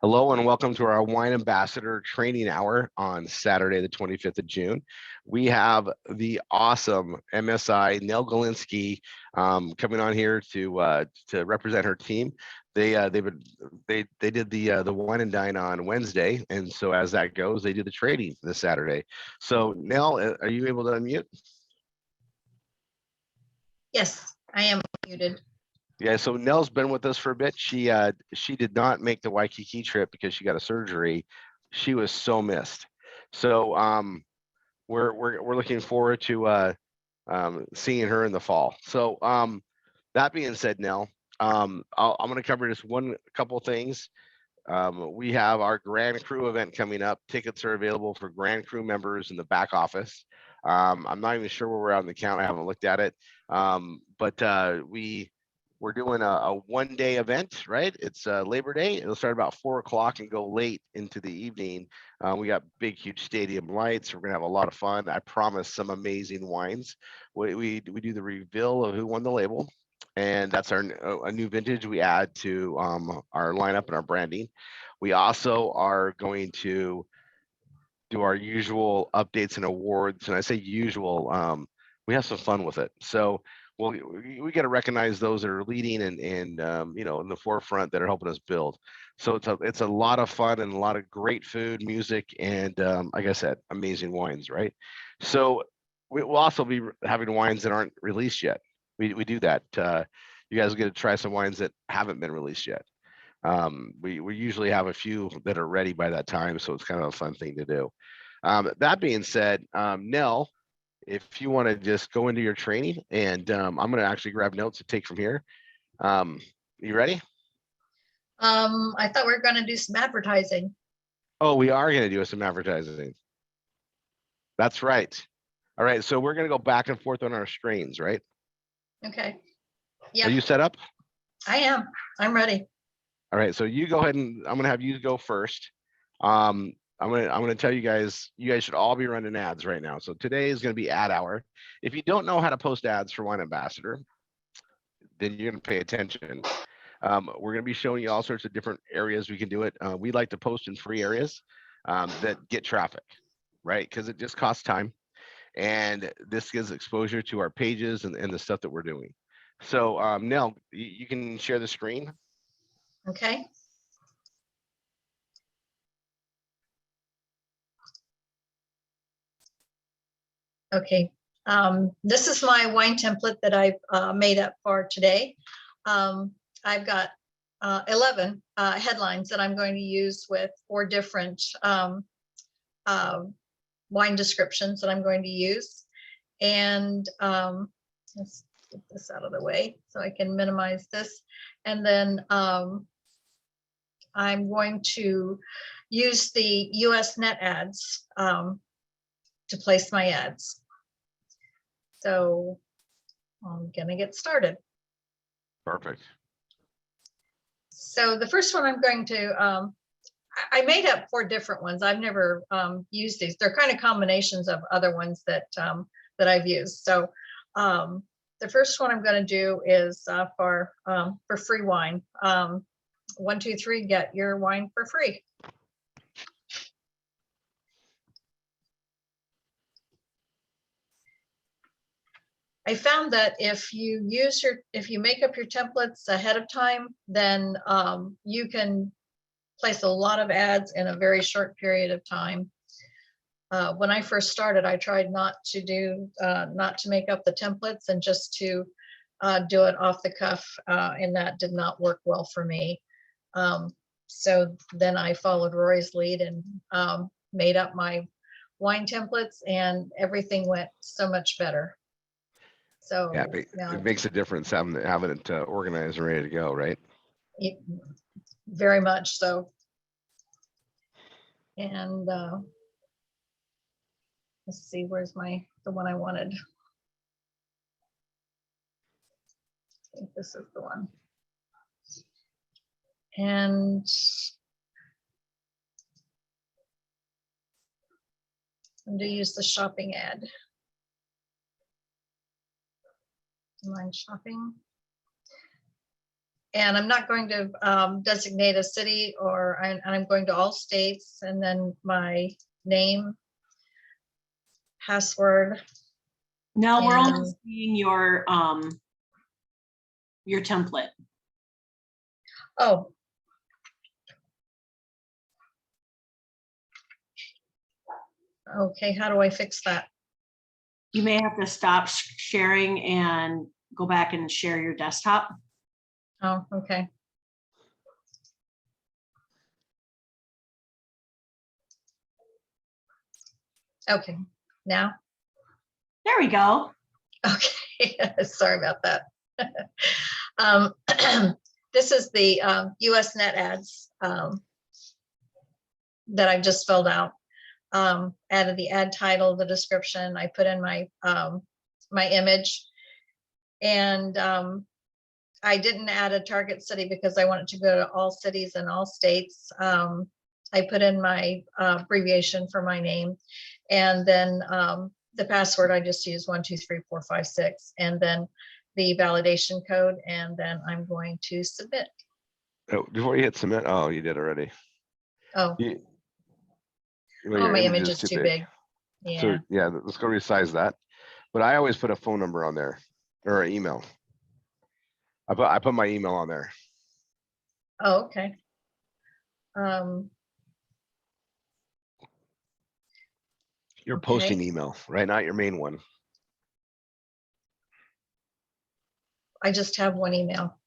Hello and welcome to our Wine Ambassador Training Hour on Saturday, the 25th of June. We have the awesome MSI Nell Galinsky coming on here to represent her team. They did the wine and dine on Wednesday, and so as that goes, they do the trading this Saturday. So Nell, are you able to unmute? Yes, I am muted. Yeah, so Nell's been with us for a bit. She did not make the Waikiki trip because she got a surgery. She was so missed. So we're looking forward to seeing her in the fall. So that being said, Nell, I'm going to cover just couple things. We have our Grand Cru event coming up. Tickets are available for Grand Cru members in the back office. I'm not even sure where we're at on the count. I haven't looked at it, but we're doing a one-day event, right? It's Labor Day. It'll start about 4 o'clock and go late into the evening. We got big, huge stadium lights. We're gonna have a lot of fun. I promise some amazing wines. We do the reveal of who won the label, and that's a new vintage we add to our lineup and our branding. We also are going to do our usual updates and awards, and I say usual. We have some fun with it. So we got to recognize those that are leading and in the forefront that are helping us build. So it's a lot of fun and a lot of great food, music, and like I said, amazing wines, right? So we'll also be having wines that aren't released yet. We do that. You guys get to try some wines that haven't been released yet. We usually have a few that are ready by that time, so it's kind of a fun thing to do. That being said, Nell, if you want to just go into your training, and I'm going to actually grab notes to take from here. You ready? I thought we were going to do some advertising. Oh, we are going to do some advertising. That's right. All right, so we're going to go back and forth on our strains, right? Okay. Yeah. Are you set up? I am. I'm ready. All right, so you go ahead, and I'm going to have you go first. I'm gonna tell you guys should all be running ads right now. So today is going to be ad hour. If you don't know how to post ads for Wine Ambassador, then you're going to pay attention. We're going to be showing you all sorts of different areas we can do it. We like to post in free areas that get traffic, right? Because it just costs time, and this gives exposure to our pages and the stuff that we're doing. So Nell, you can share the screen. Okay. Okay. This is my wine template that I've made up for today. I've got 11 headlines that I'm going to use with 4 different wine descriptions that I'm going to use. And let's get this out of the way so I can minimize this. And then I'm going to use the US Net ads to place my ads. So I'm gonna get started. Perfect. So the first one I'm going to, I made up 4 different ones. I've never used these. They're kind of combinations of other ones that that I've used. So the first one I'm going to do is for free wine. 1, 2, 3, get your wine for free. I found that if you make up your templates ahead of time, then you can place a lot of ads in a very short period of time. When I first started, I tried not to make up the templates and just to do it off the cuff, and that did not work well for me. So then I followed Rory's lead and made up my wine templates, and everything went so much better. So yeah, it makes a difference having it organized and ready to go, right? Very much so. And let's see, where's the one I wanted? I think this is the one. And I'm going to use the shopping ad. Online shopping. And I'm not going to designate a city, or I'm going to all states, and then my name, password. Now we're only And- seeing your template. Oh. Okay, how do I fix that? You may have to stop sharing and go back and share your desktop. Oh, okay. Okay, now? There we go. Okay, sorry about that. This is the US Net ads that I've just filled out. Added the ad title, the description. I put in my my image, and I didn't add a target city because I wanted to go to all cities and all states. I put in my abbreviation for my name, and then the password I just used 123456, and then the validation code, and then I'm going to submit. Oh, before you hit submit, oh, you did already. Oh, Well, oh, your my image is too big. So Yeah. yeah, let's go resize that. But I always put a phone number on there or an email. I put my email on there. Oh, okay. Your Okay. posting email, right? Not your main one. I just have one email.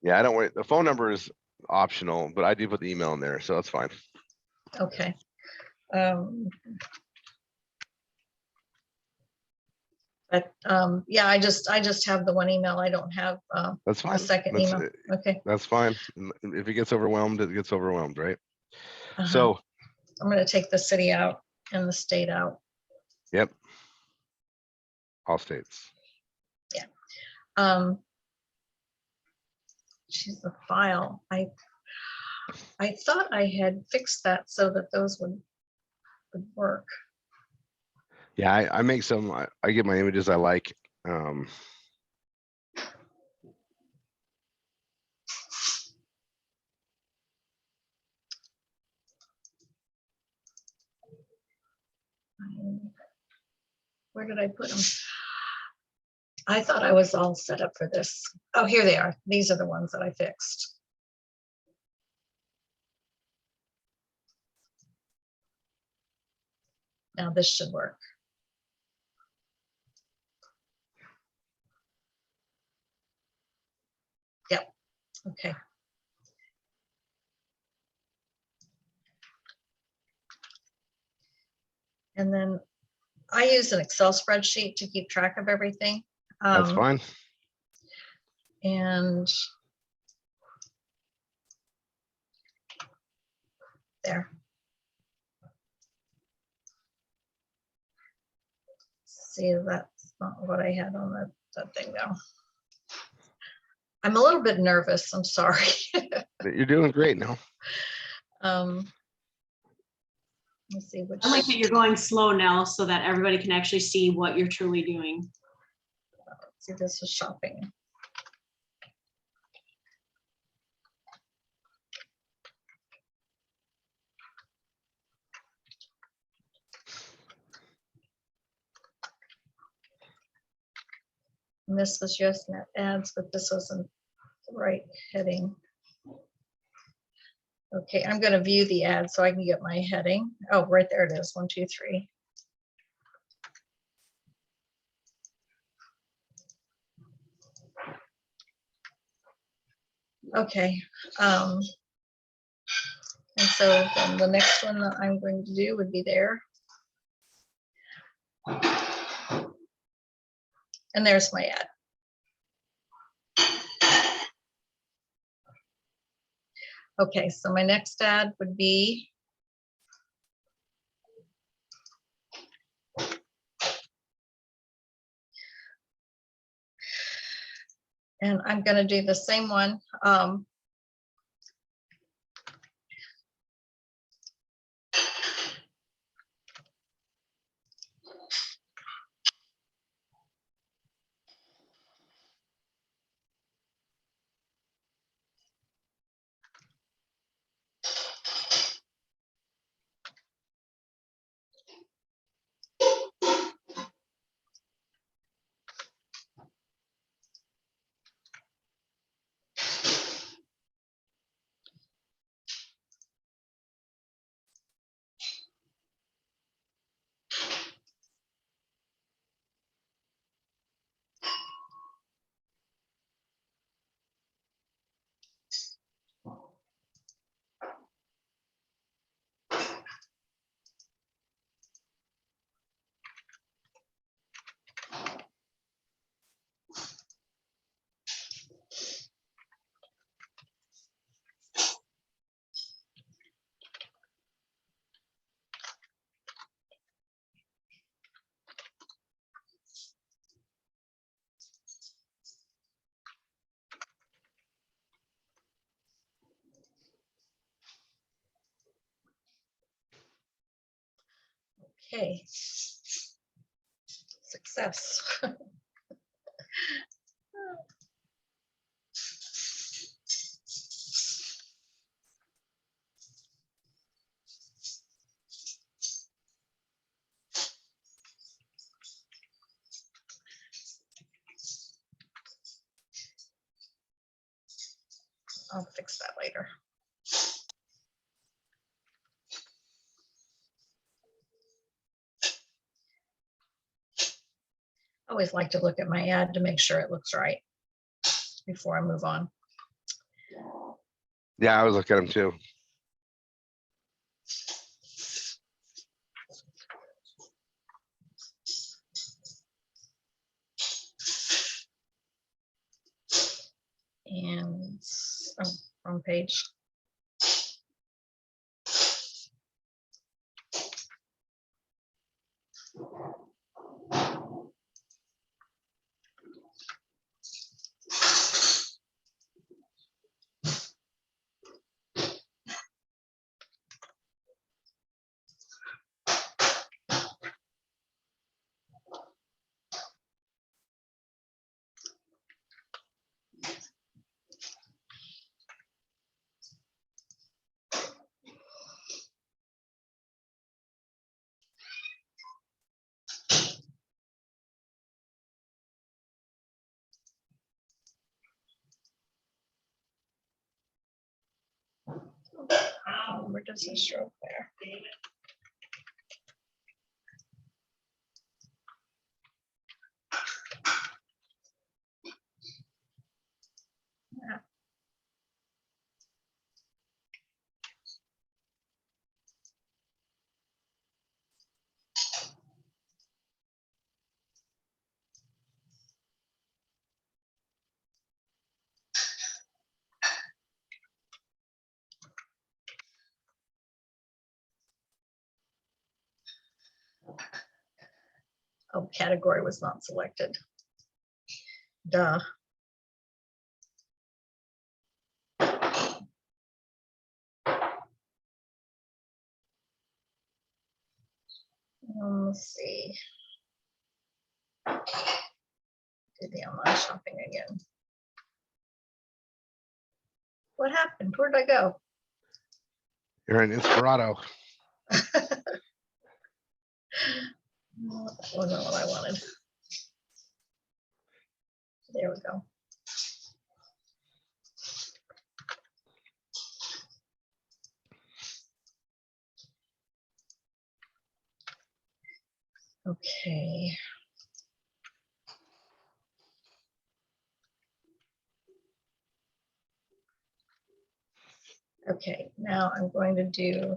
Yeah, I don't worry. The phone number is optional, but I do put the email in there, so that's fine. Okay. But yeah, I just have the one email. I don't have That's a fine. second email. Okay. That's fine. If it gets overwhelmed, it gets overwhelmed, right? Uh-huh. So, I'm going to take the city out and the state out. yep. All states. She's the file. I thought I had fixed that so that those would work. Yeah, I make some, I get my images I like. Where did I put them? I thought I was all set up for this. Oh, here they are. These are the ones that I fixed. Now this should work. Yep. Okay. And then I use an Excel spreadsheet to keep track of everything. That's fine. And there. See, that's not what I had on that thing now. I'm a little bit nervous. I'm sorry. You're doing great now. Let's see which. I like that you're going slow now so that everybody can actually see what you're truly doing. See, this is shopping. And this was just net ads, but this wasn't the right heading. Okay, I'm going to view the ad so I can get my heading. Oh, right there it is. 1, 2, 3. Okay. And so then the next one that I'm going to do would be there. And there's my ad. Okay, so my next ad would be and I'm going to do the same one. Okay. Success. I'll fix that later. I always like to look at my ad to make sure it looks right before I move on. Yeah, I was looking at them too. And wrong page. Where does this show there? Yeah. Oh, category was not selected. Duh. Let's see. Do the online shopping again. What happened? Where'd I go? You're in Inspirato. That wasn't what I wanted. There we go. Okay. Okay, now I'm going to do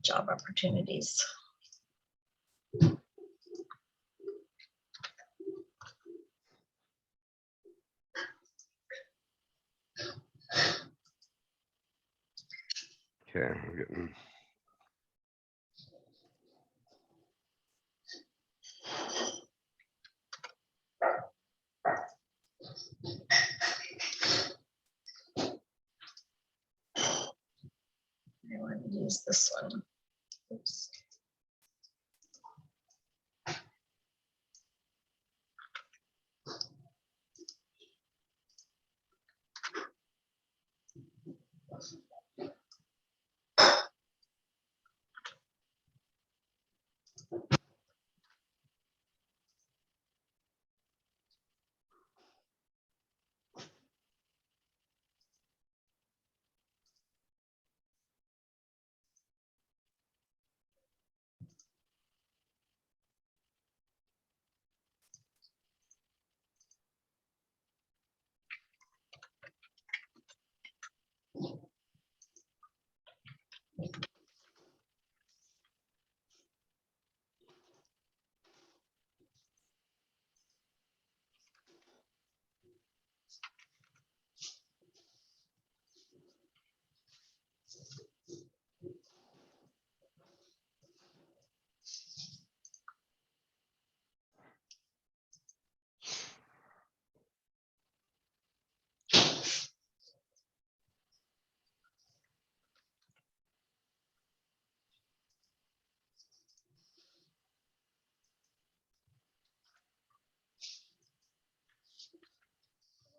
job opportunities. Okay, I'm getting. I want to use this one. Oops.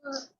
Okay.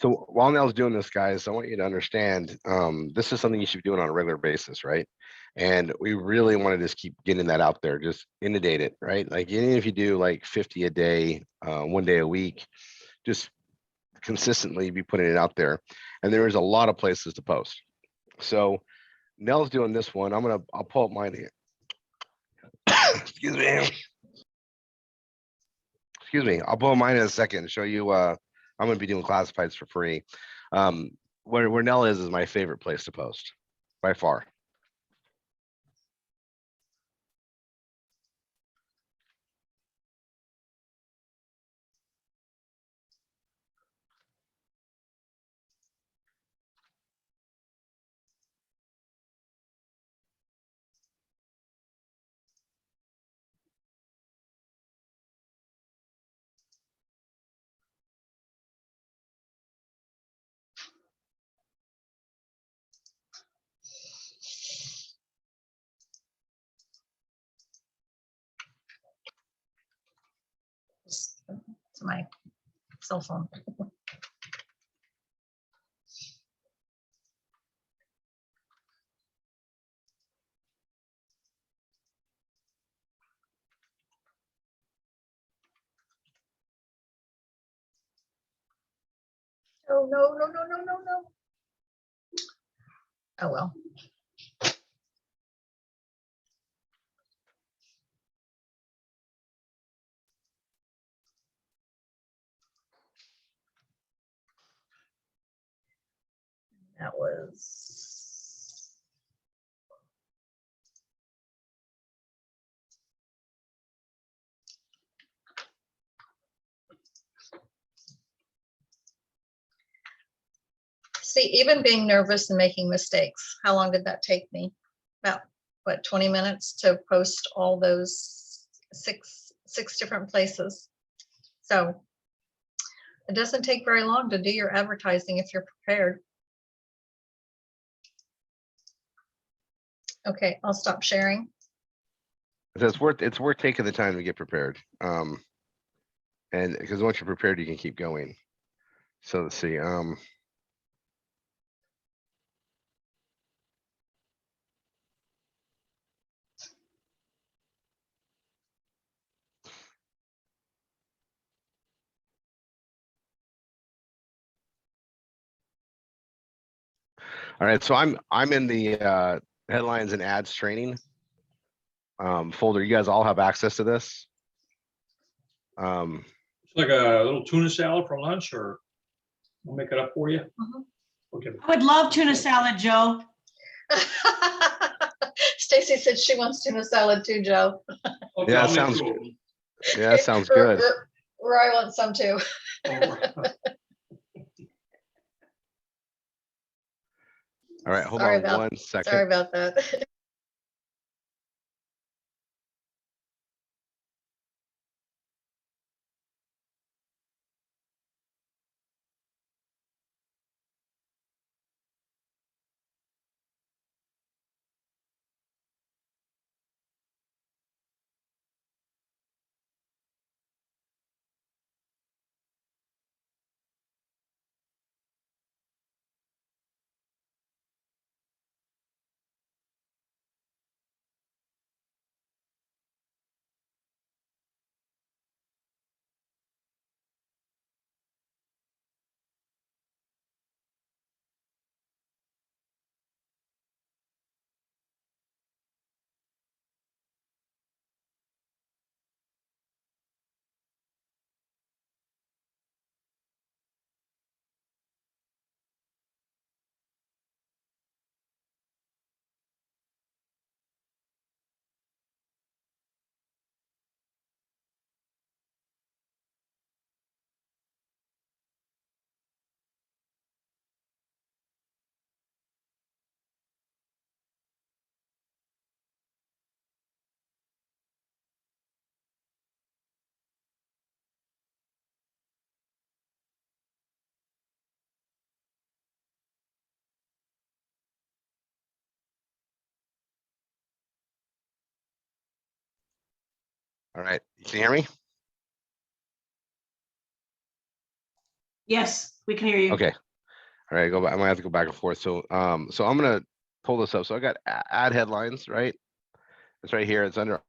So while Nell's doing this, guys, I want you to understand, this is something you should be doing on a regular basis, right? And we really want to just keep getting that out there, just inundate it, right? Like even if you do like 50 a day, 1 day a week, just consistently be putting it out there. And there is a lot of places to post. So Nell's doing this one. I'll pull up mine here. Excuse me. Excuse me. I'll pull up mine in a second and show you, I'm going to be doing classifieds for free. Where Nell is my favorite place to post by far. It's my cell phone. Oh, no, no, no, no, no, no. Oh, well. That was. See, even being nervous and making mistakes, how long did that take me? About, what, 20 minutes to post all those six different places. So it doesn't take very long to do your advertising if you're prepared. Okay, I'll stop sharing. So it's worth taking the time to get prepared. And because once you're prepared, you can keep going. So let's see. All right, so I'm in the headlines and ads training folder. You guys all have access to this. It's like a little tuna salad for lunch, or we'll make it up for you. Mhm. Okay. I would love tuna salad, Joe. Stacy said she wants tuna salad too, Joe. Okay, Yeah, I'll make sounds two of them. Yeah, sounds good. Roy wants some too. All right, hold Sorry on about- one second. Sorry about that. All right, you can hear me? Yes, we can hear you. Okay. All right, go back. I might have to go back and forth. So so I'm gonna pull this up. So I got add headlines, right? It's right here. It's under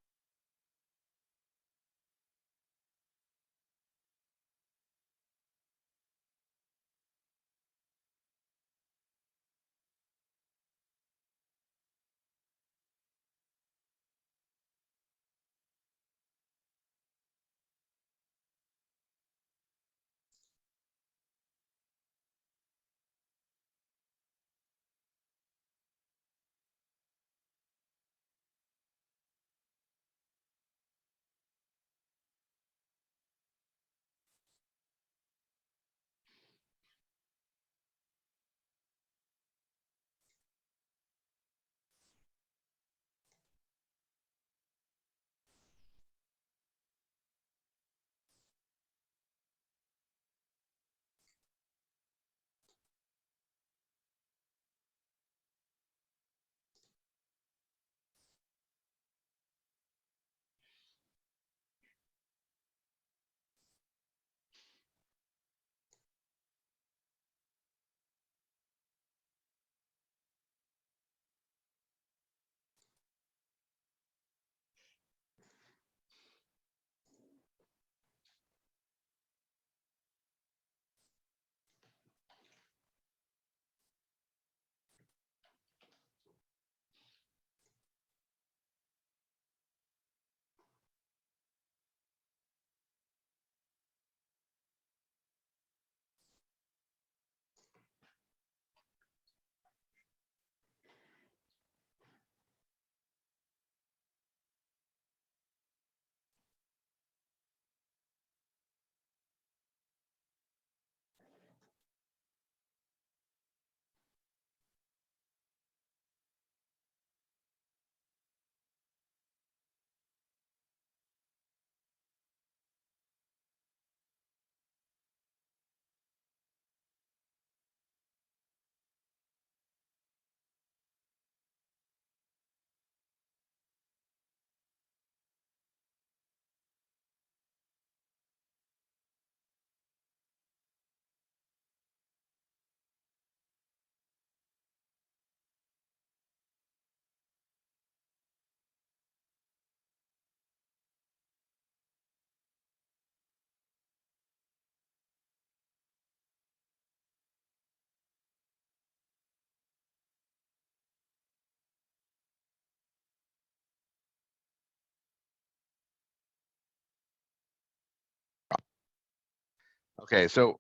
Okay, so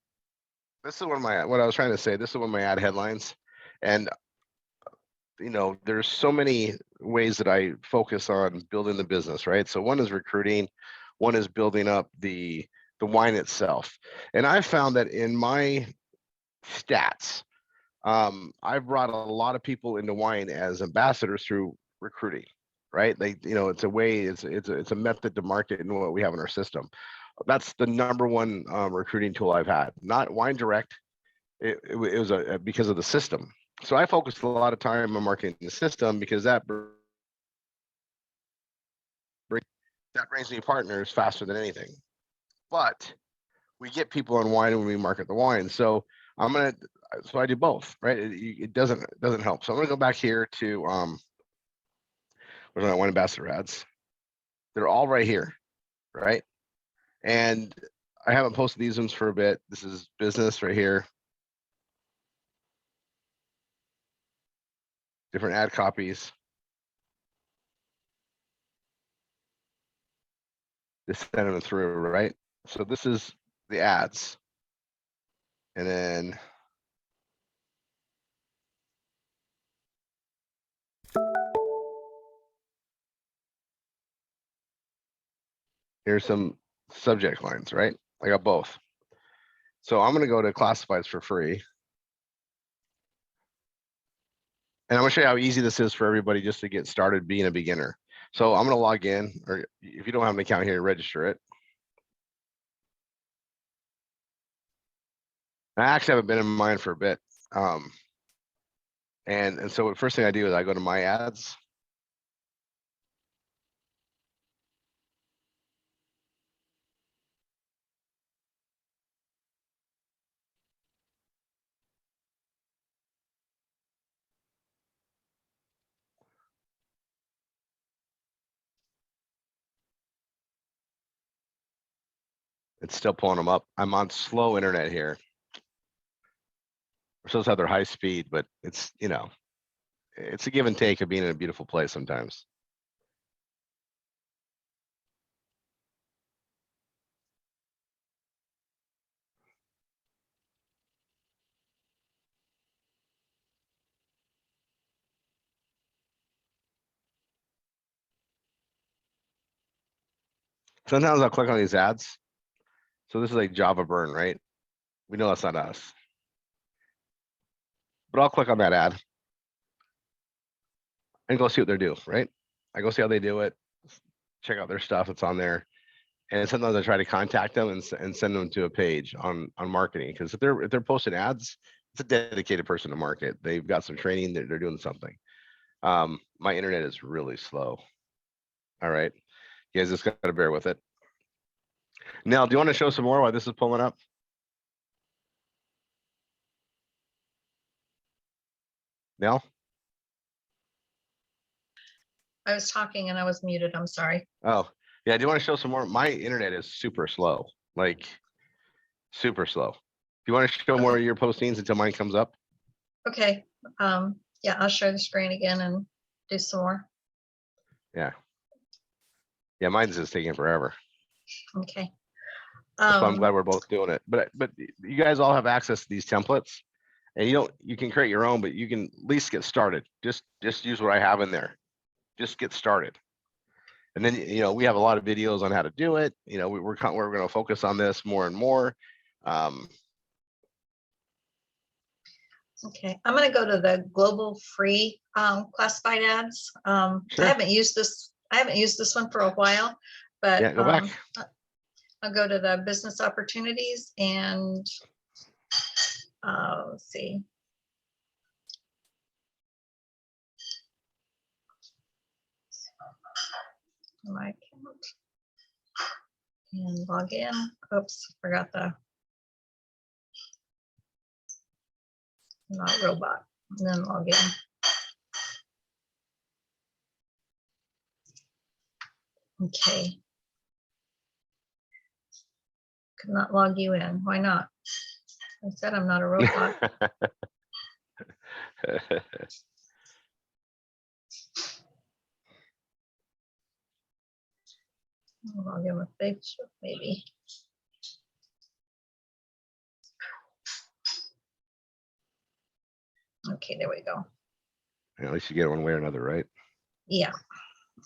this is one of my, what I was trying to say, this is one of my ad headlines. And, you know, there's so many ways that I focus on building the business, right? So one is recruiting, one is building up the wine itself. And I found that in my stats, I've brought a lot of people into wine as ambassadors through recruiting, right? They, you know, it's a way, it's a method to market and what we have in our system. That's the number one recruiting tool I've had, not Wine Direct. It was because of the system. So I focused a lot of time on marketing the system because that brings me partners faster than anything. But we get people on wine when we market the wine. So so I do both, right? It doesn't help. So I'm gonna go back here to where's my wine ambassador ads? They're all right here, right? And I haven't posted these ones for a bit. This is business right here. Different ad copies. Just send them through, right? So this is the ads. And then here's some subject lines, right? I got both. So I'm gonna go to classifieds for free. And I'm gonna show you how easy this is for everybody just to get started being a beginner. So I'm gonna log in, or if you don't have an account here, register it. I actually haven't been in mine for a bit. And so the first thing I do is I go to my ads. It's still pulling them up. I'm on slow internet here. We're supposed to have their high speed, but it's, you know, it's a give and take of being in a beautiful place sometimes. Sometimes I'll click on these ads. So this is like Java burn, right? We know that's not us. But I'll click on that ad and go see what they're doing, right? I go see how they do it, check out their stuff that's on there. And sometimes I try to contact them and send them to a page on marketing. Because if they're posting ads, it's a dedicated person to market. They've got some training, they're doing something. My internet is really slow. All right. You guys just gotta bear with it. Now, do you want to show some more while this is pulling up? Now? I was talking and I was muted. I'm sorry. Oh, yeah. Do you want to show some more? My internet is super slow, like super slow. Do you want to show more of your postings until mine comes up? Okay. Yeah, I'll share the screen again and do some more. Yeah. Yeah, mine's just taking forever. Okay. That's why I'm glad we're both doing it. But you guys all have access to these templates, and you can create your own, but you can at least get started. Just use what I have in there. Just get started. And then, you know, we have a lot of videos on how to do it. You know, we're going to focus on this more and more. Okay, I'm gonna go to the global free classified ads. Sure. I haven't used this one for a while, but Yeah, go back. I'll go to the business opportunities and let's see. My account and log in. Oops, forgot the not robot. And then log in. Okay. Could not log you in. Why not? I said I'm not a robot. I'll log in with Facebook maybe. Okay, there we go. At least you get it one way or another, right? Yeah.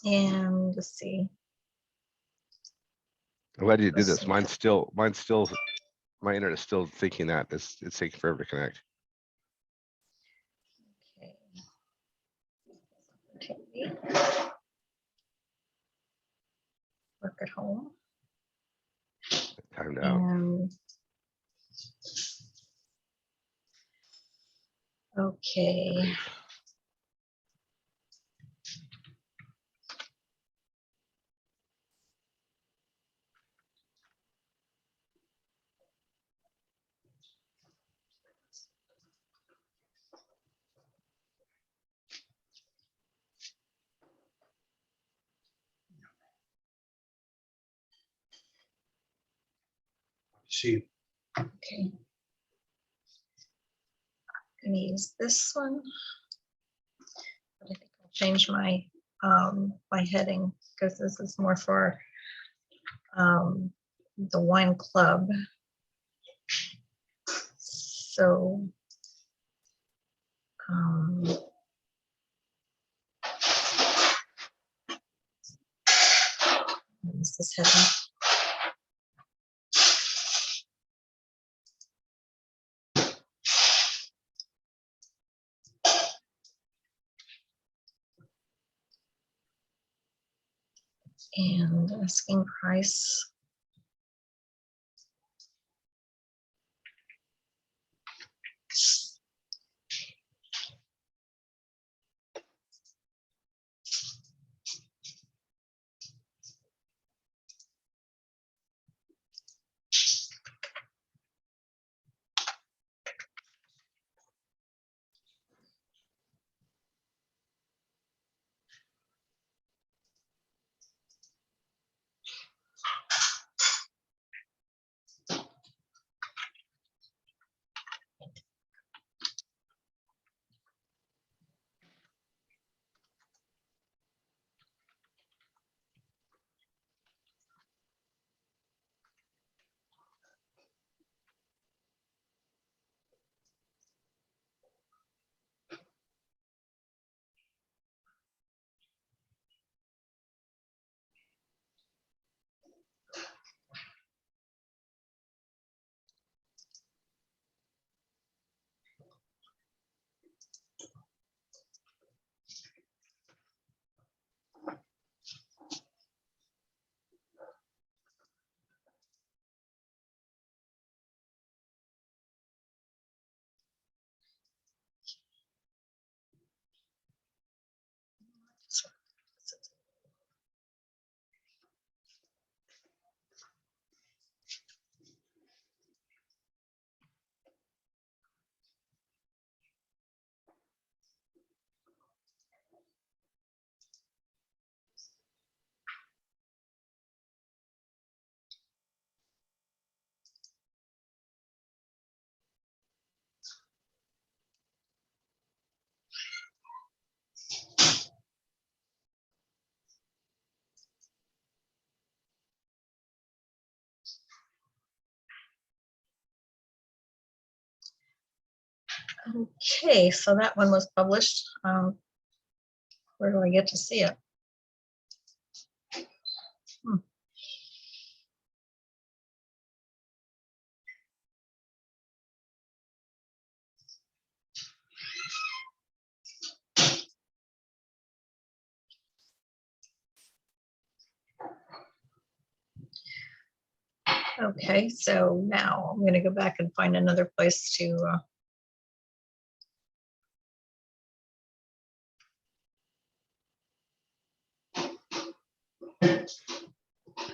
And let's see. I'm glad you did Let's this. see. Mine's still, my internet's still thinking that it's taking forever to connect. Okay. TV. Work at home. Timed out. And okay. See, Okay. Gonna use this one. I think I'll change my my heading because this is more for the wine club. So what is this heading? And asking price. Okay, so that one was published. Where do I get to see it? Okay, so now I'm gonna go back and find another place to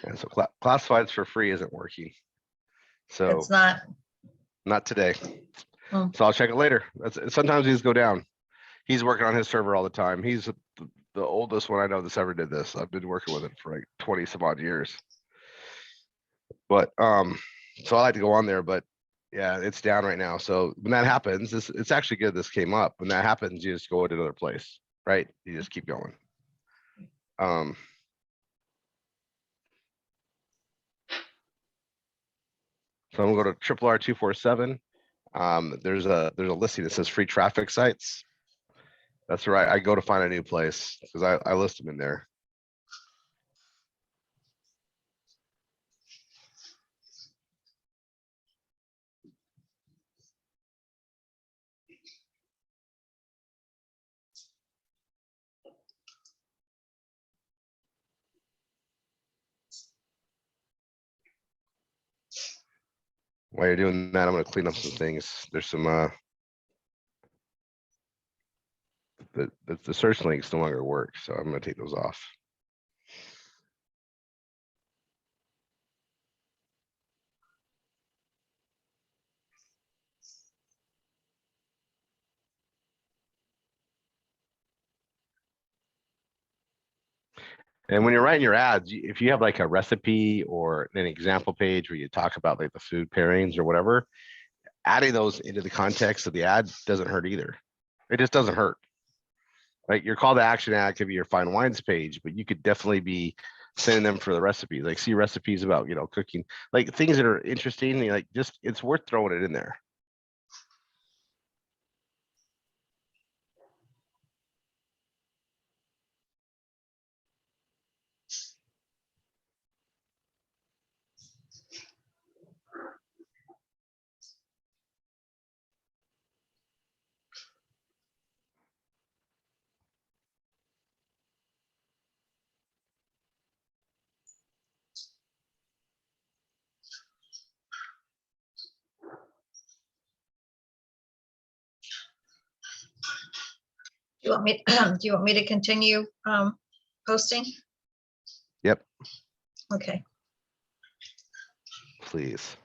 And so classifieds for free isn't working. So it's not. not today. Hmm. So I'll check it later. Sometimes these go down. He's working on his server all the time. He's the oldest one I know that's ever did this. I've been working with it for like 20 some odd years. But so I like to go on there, but yeah, it's down right now. So when that happens, it's actually good this came up. When that happens, you just go to another place, right? You just keep going. So I'm gonna go to triple R 247. There's a listing that says free traffic sites. That's where I go to find a new place because I list them in there. While you're doing that, I'm gonna clean up some things. There's some the search links no longer work, so I'm gonna take those off. And when you're writing your ads, if you have like a recipe or an example page where you talk about like the food pairings or whatever, adding those into the context of the ad doesn't hurt either. It just doesn't hurt. Like your call to action ad could be your fine wines page, but you could definitely be sending them for the recipe. Like see recipes about, cooking, like things that are interesting, like just, it's worth throwing it in there. Do you want me to continue posting? Yep, Okay. please.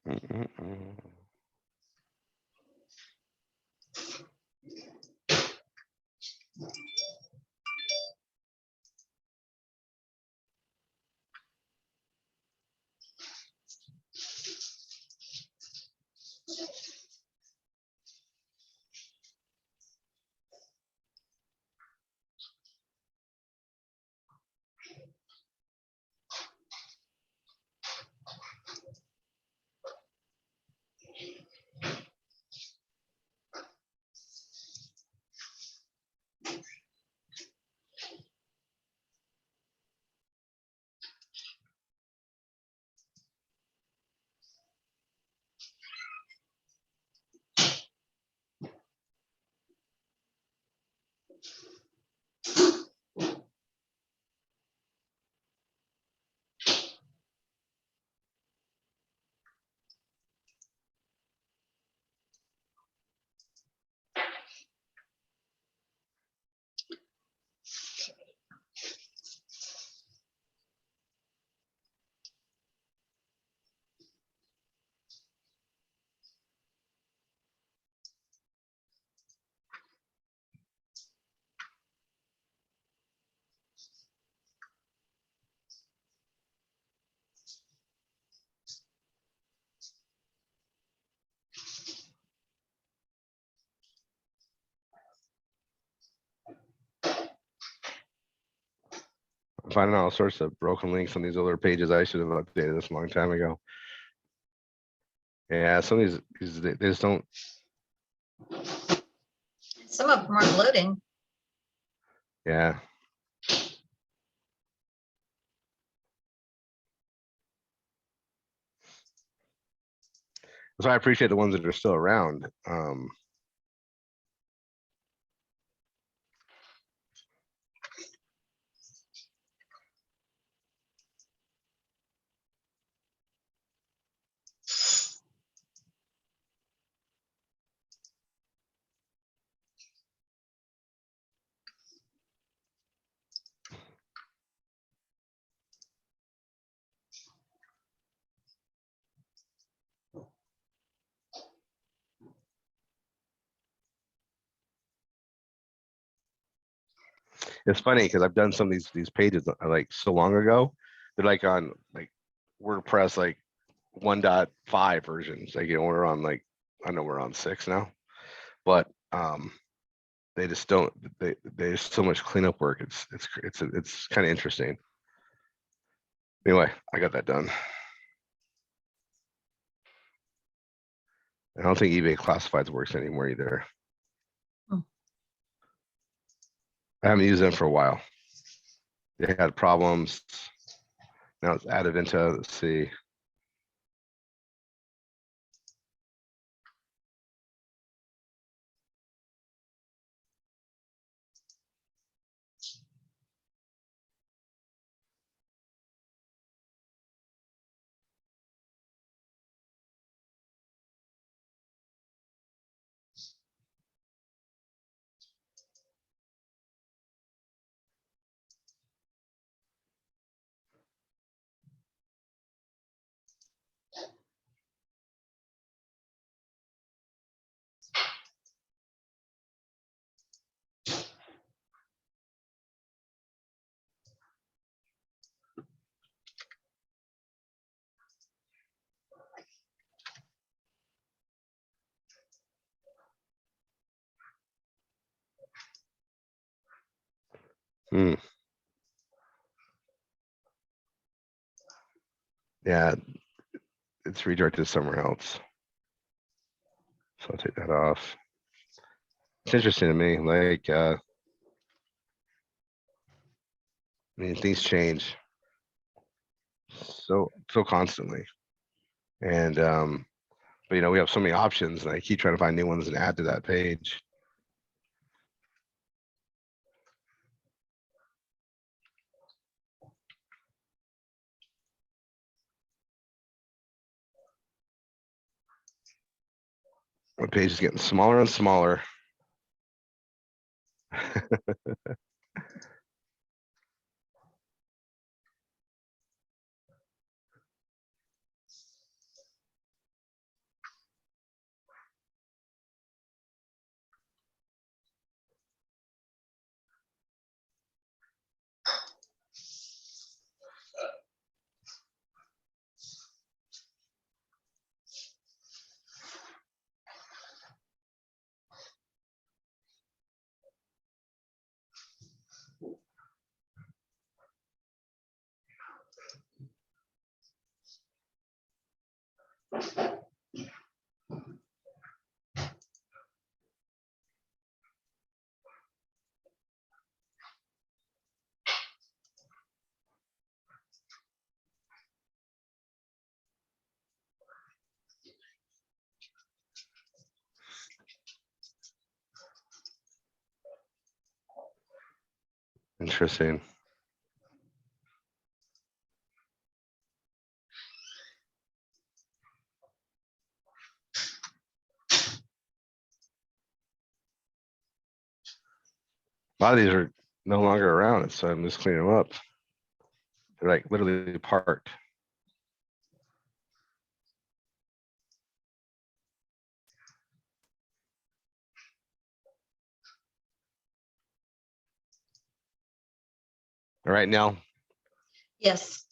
Mm-mm-mm. I'm finding all sorts of broken links on these older pages. I should have updated this a long time ago. Yeah, some of these they just don't. Some of them aren't loading. Yeah. So I appreciate the ones that are still around. It's funny because I've done some of these pages like so long ago. They're like on like WordPress like 1.5 versions. Like, you know, we're on like, I know we're on 6 now, but they just don't. There's so much cleanup work. It's kind of interesting. Anyway, I got that done. I don't think eBay Classifieds works anymore either. Hmm. I haven't used them for a while. They had problems. Now it's added into, let's see. Hmm. Yeah, it's redirected somewhere else. So I'll take that off. It's interesting to me, like, I mean, things change so constantly. And, but you know, we have so many options and I keep trying to find new ones and add to that page. My page is getting smaller and smaller. Interesting. A lot of these are no longer around, so I'm just cleaning them up. They're like literally parked. All right, now Yes.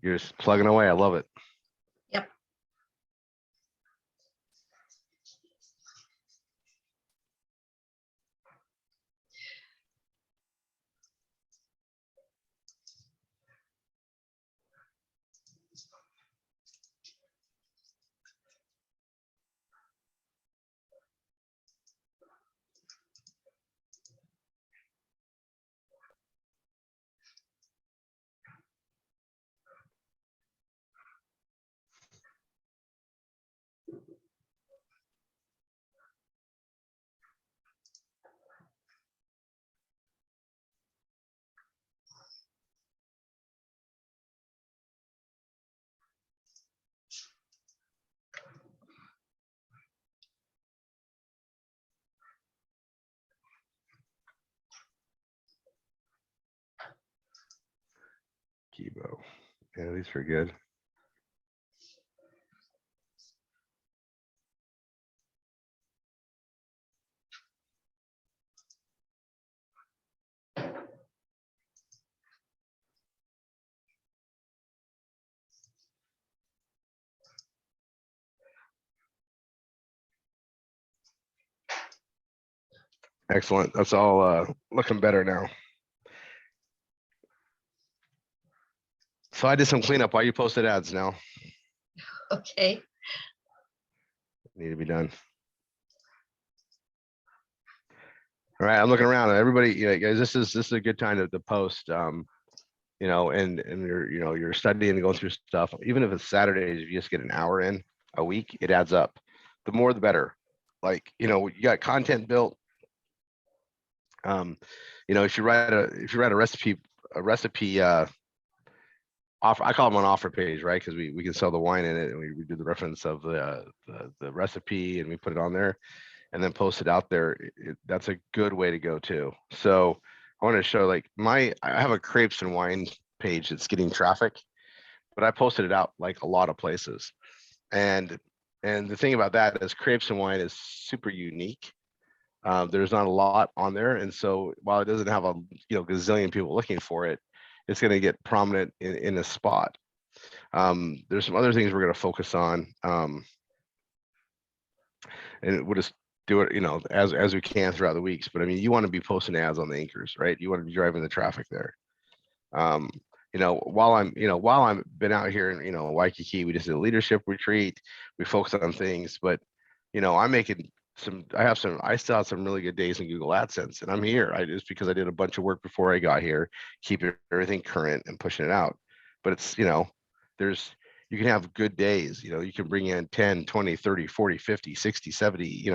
you're just plugging away. I love it. Yep. Kibo. Yeah, these are good. Excellent. That's all looking better now. So I did some cleanup while you posted ads now. Okay, Need to be done. All right, I'm looking around. Everybody, guys, this is a good time to post. And you're studying and going through stuff. Even if it's Saturdays, if you just get an hour in a week, it adds up. The more, the better. Like, you got content built. If you write a recipe offer, I call them an offer page, right? Because we can sell the wine in it, and we do the reference of the recipe, and we put it on there, and then post it out there. That's a good way to go too. So I want to show I have a crepes and wine page that's getting traffic, but I posted it out like a lot of places. And the thing about that is crepes and wine is super unique. There's not a lot on there. And so while it doesn't have a gazillion people looking for it, it's going to get prominent in a spot. There's some other things we're going to focus on. And we'll just do it, as we can throughout the weeks. But I mean, you want to be posting ads on the anchors, right? You want to be driving the traffic there. While I'm been out here in Waikiki, we just did a leadership retreat. We focused on things, but I still have some really good days in Google AdSense, and I'm here. Just because I did a bunch of work before I got here, keeping everything current and pushing it out. But it's, you can have good days, you can bring in 10, 20, 30, 40, 50, 60, 70,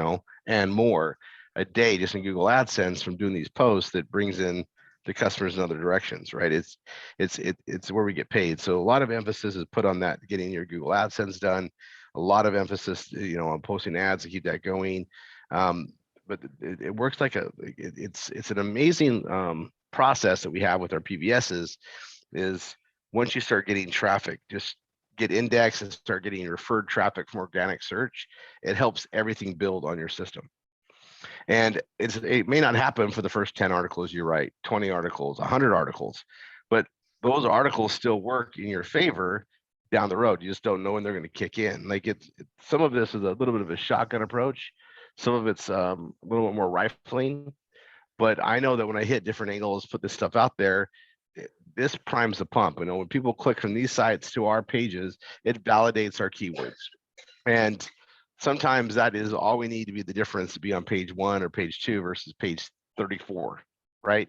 and more a day just in Google AdSense from doing these posts that brings in the customers in other directions, right? It's where we get paid. So a lot of emphasis is put on that, getting your Google AdSense done. A lot of emphasis, on posting ads to keep that going. But it works it's an amazing process that we have with our PBSs. Is once you start getting traffic, just get indexed and start getting referred traffic from organic search, it helps everything build on your system. And it may not happen for the first 10 articles you write, 20 articles, 100 articles, but those articles still work in your favor down the road. You just don't know when they're going to kick in. Some of this is a little bit of a shotgun approach. Some of it's a little bit more rifling, but I know that when I hit different angles, put this stuff out there, this primes the pump. When people click from these sites to our pages, it validates our keywords. And sometimes that is all we need to be the difference to be on page 1 or page 2 versus page 34, right?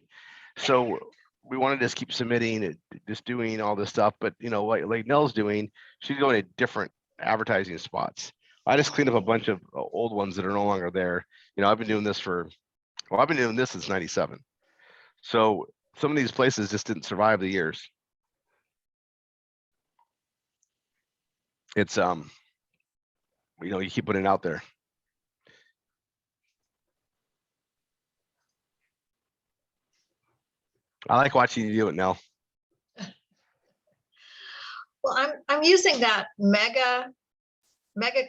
So we want to just keep submitting, just doing all this stuff. But like Nell's doing, she's going to different advertising spots. I just cleaned up a bunch of old ones that are no longer there. I've been doing this since '97. So some of these places just didn't survive the years. It's you keep putting it out there. I like watching you do it, Nell. well, I'm using that mega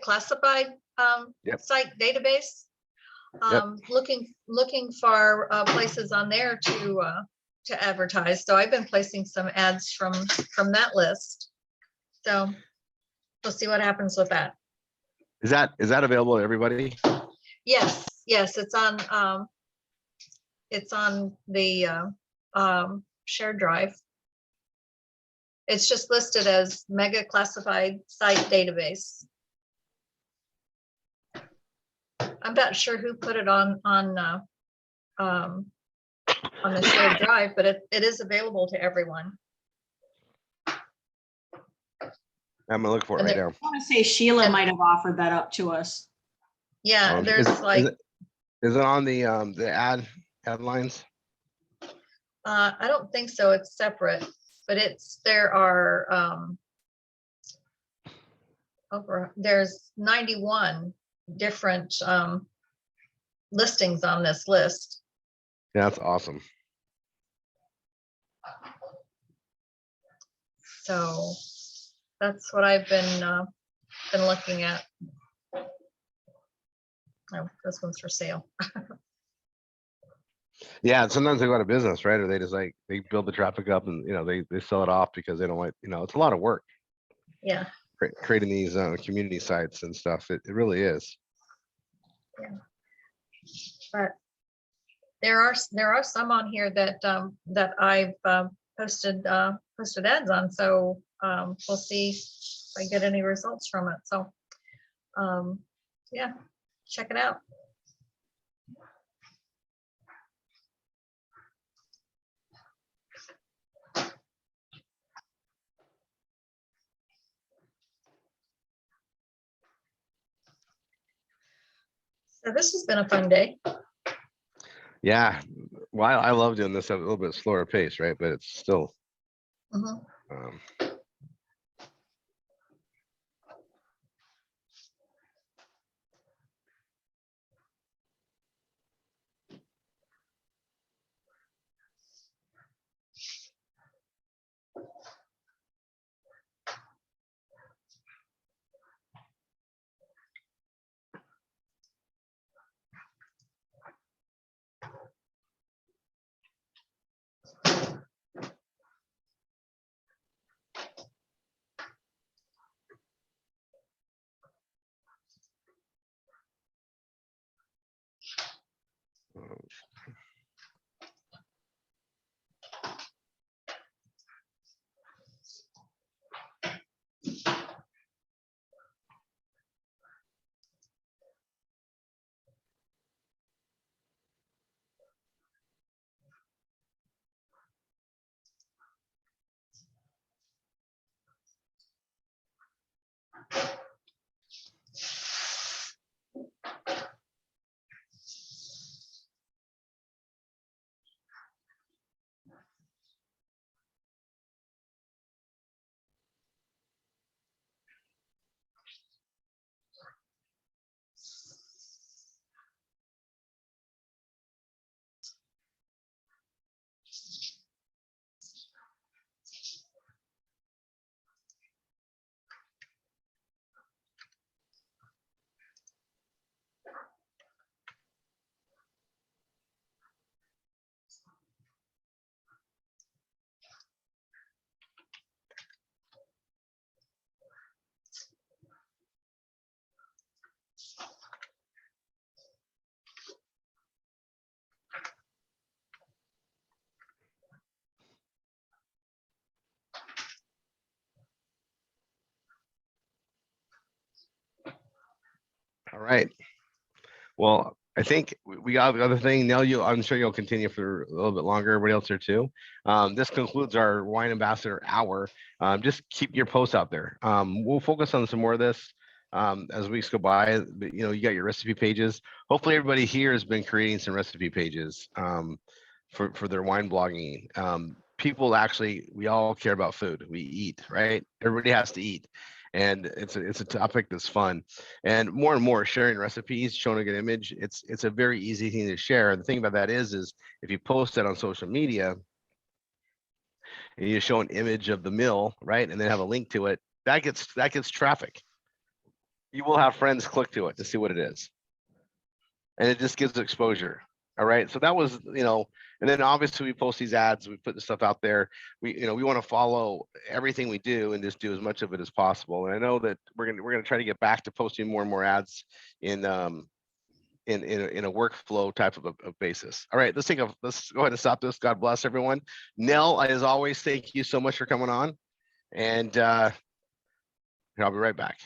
classified Yep. site database. Yep. Looking for places on there to advertise. So I've been placing some ads from that list. So we'll see what happens with that. Is that available to everybody? Yes, it's on the shared drive. It's just listed as mega classified site database. I'm not sure who put it on the shared drive, but it is available to everyone. I'm gonna look for it right now. I want to say Sheila might have offered that up to us. Yeah, there's is it on the ad lines? I don't think so. It's separate, but there's 91 different listings on this list. Yeah, that's awesome. So that's what I've been looking at. Oh, this one's for sale. Yeah, and sometimes they go out of business, right? Or they just like, they build the traffic up and, they sell it off because they don't like, it's a lot of work Yeah, creating these community sites and stuff. It really is. but there are some on here that that I've posted ads on. So we'll see if I get any results from it. So yeah, check it out. So this has been a fun day. Yeah. Well, I love doing this at a little bit slower pace, right? But it's still, Mhm. um, all right. Well, I think we got the other thing. Nell, I'm sure you'll continue for a little bit longer. Everybody else here too. This concludes our Wine Ambassador Hour. Just keep your posts out there. We'll focus on some more of this as weeks go by. But, you got your recipe pages. Hopefully, everybody here has been creating some recipe pages for their wine blogging. People actually, we all care about food. We eat, right? Everybody has to eat. And it's a topic that's fun, and more sharing recipes, showing a good image. It's a very easy thing to share. The thing about that is if you post it on social media and you show an image of the meal, right, and then have a link to it, that gets traffic. You will have friends click to it to see what it is, and it just gives exposure. All right. So that was, and then obviously we post these ads, we put the stuff out there. We want to follow everything we do and just do as much of it as possible. And I know that we're gonna try to get back to posting more and more ads in a workflow type of a basis. All right, let's go ahead and stop this. God bless everyone. Nell, as always, thank you so much for coming on. And I'll be right back.